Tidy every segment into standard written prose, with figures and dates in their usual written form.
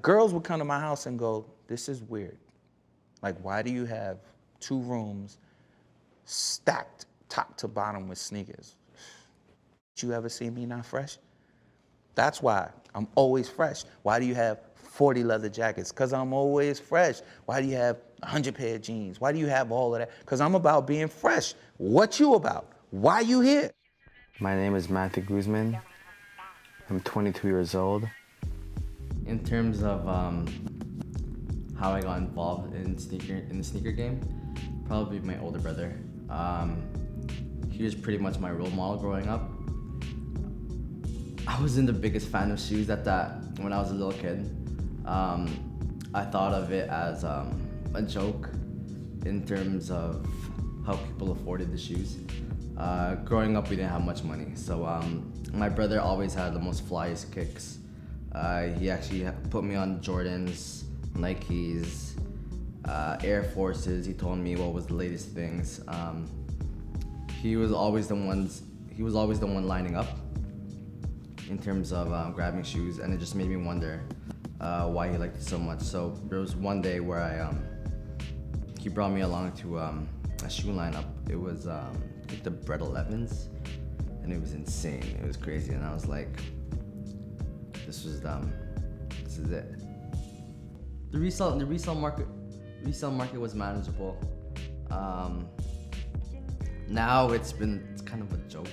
Girls would come to my house and go, this is weird. Like, why do you have 2 rooms stacked top to bottom with sneakers? Did you ever see me not fresh? That's why I'm always fresh. Why do you have 40 leather jackets? Because I'm always fresh. Why do you have 100 pair of jeans? Why do you have all of that? Because I'm about being fresh. What you about? Why you here? My name is Matthew Guzman. I'm 22 years old. In terms of how I got involved in the sneaker game, probably my older brother. He was pretty much my role model growing up. I wasn't the biggest fan of shoes at that when I was a little kid. I thought of it as a joke in terms of how people afforded the shoes. Growing up, we didn't have much money, so my brother always had the most flyest kicks. He actually put me on Jordans, Nikes, Air Forces. He told me what was the latest things. He was always the one lining up in terms of grabbing shoes, and it just made me wonder why he liked it so much. So there was one day where he brought me along to a shoe lineup. It was I think the Brett 11s, and it was insane. It was crazy, and I was like, this is it. The resale market was manageable. Now it's kind of a joke.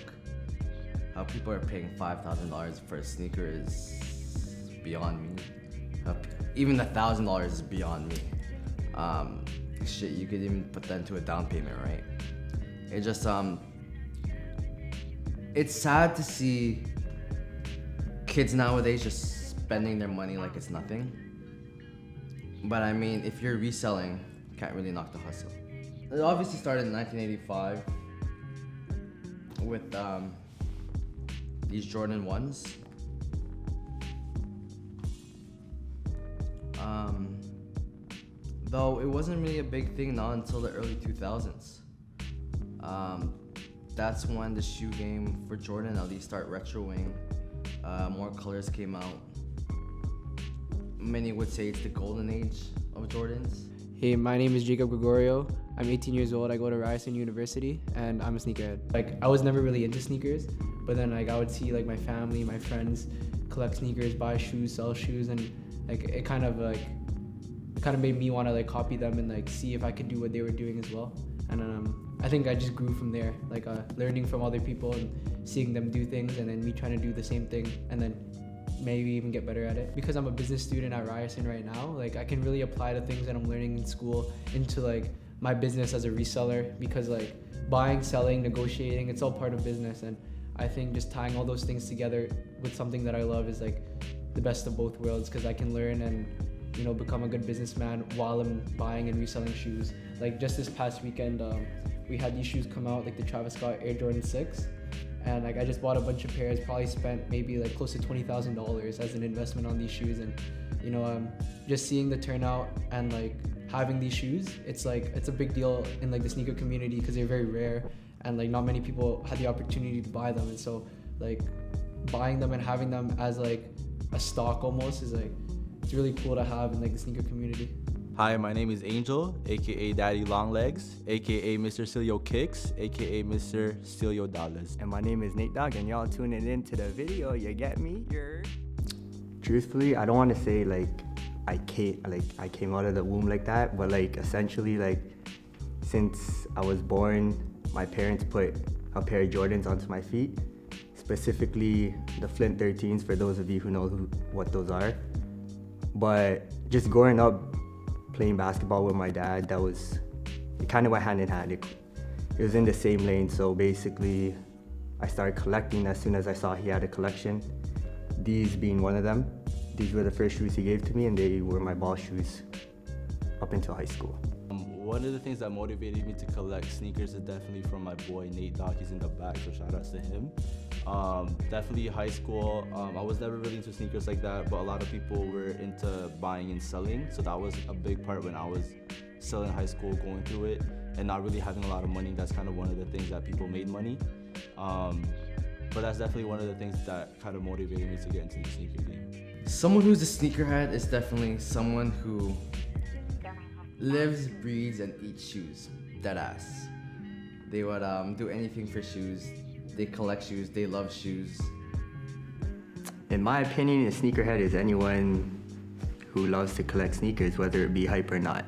How people are paying $5,000 for a sneaker is beyond me. Even $1,000 is beyond me. Shit, you could even put that into a down payment, right? It just it's sad to see kids nowadays just spending their money like it's nothing. But I mean, if you're reselling, you can't really knock the hustle. It obviously started in 1985 with these Jordan 1s. Though it wasn't really a big thing not until the early 2000s. That's when the shoe game for Jordan at least started retroing. More colors came out. Many would say it's the golden age of Jordans. Hey, my name is Jacob Gregorio. I'm 18 years old. I go to Ryerson University, and I'm a sneakerhead. Like, I was never really into sneakers, but then like I would see like my family, my friends collect sneakers, buy shoes, sell shoes, and like it kind of made me want to like copy them and like see if I could do what they were doing as well. And I think I just grew from there, like learning from other people and seeing them do things, and then me trying to do the same thing, and then maybe even get better at it. Because I'm a business student at Ryerson right now, like I can really apply the things that I'm learning in school into like my business as a reseller, because like buying, selling, negotiating, it's all part of business. And I think just tying all those things together with something that I love is like the best of both worlds, because I can learn and, you know, become a good businessman while I'm buying and reselling shoes. Like just this past weekend, we had these shoes come out, like the Travis Scott Air Jordan 6. And like I just bought a bunch of pairs, probably spent maybe like close to $20,000 as an investment on these shoes. And you know, just seeing the turnout and like having these shoes, it's a big deal in like the sneaker community, because they're very rare and like not many people had the opportunity to buy them. And so like buying them and having them as like a stock almost is like, it's really cool to have in like the sneaker community. Hi, my name is Angel, aka Daddy Longlegs, aka Mr. Cilio Kicks, aka Mr. Cilio Dollars. And my name is Nate Dogg, and y'all tuning in to the video. You get me? Truthfully, I don't want to say like I came out of the womb like that, but like essentially like since I was born, my parents put a pair of Jordans onto my feet, specifically the Flint 13s, for those of you who know what those are. But just growing up playing basketball with my dad, it kind of went hand in hand. It was in the same lane, so basically I started collecting as soon as I saw he had a collection, these being one of them. These were the first shoes he gave to me, and they were my ball shoes up until high school. One of the things that motivated me to collect sneakers is definitely from my boy Nate Dogg. He's in the back, so shout outs to him. Definitely high school, I was never really into sneakers like that, but a lot of people were into buying and selling, so that was a big part when I was still in high school, going through it and not really having a lot of money. That's kind of one of the things that people made money, but that's definitely one of the things that kind of motivated me to get into the sneaker game. Someone who's a sneakerhead is definitely someone who lives, breathes, and eats shoes. Deadass. They would do anything for shoes. They collect shoes. They love shoes. In my opinion, a sneakerhead is anyone who loves to collect sneakers, whether it be hype or not.